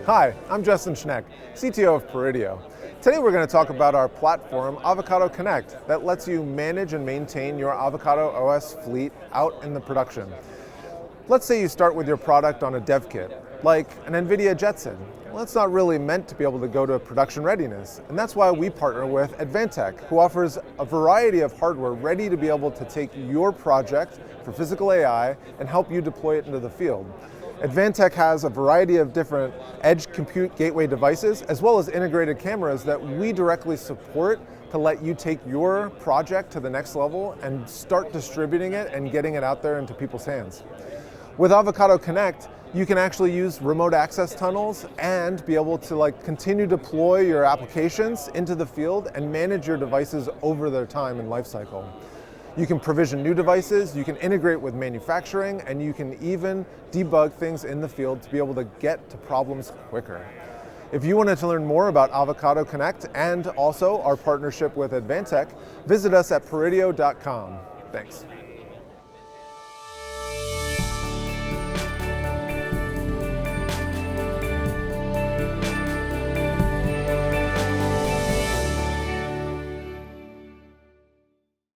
Hi, I'm Justin Schneck, CTO of Peridio. Today we're going to talk about our platform, Avocado Connect, that lets you manage and maintain your Avocado OS fleet out in the production. Let's say you start with your product on a dev kit, like an NVIDIA Jetson. Well, it's not really meant to be able to go to production readiness, and that's why we partner with Advantech, who offers a variety of hardware ready to be able to take your project for physical AI and help you deploy it into the field. Advantech has a variety of different edge compute gateway devices, as well as integrated cameras that we directly support to let you take your project to the next level and start distributing it and getting it out there into people's hands. With Avocado Connect, you can actually use remote access tunnels and be able to continue to deploy your applications into the field and manage your devices over their time and lifecycle. You can provision new devices, you can integrate with manufacturing, and you can even debug things in the field to be able to get to problems quicker. If you wanted to learn more about Avocado Connect and also our partnership with Advantech, visit us at peridio.com. Thanks.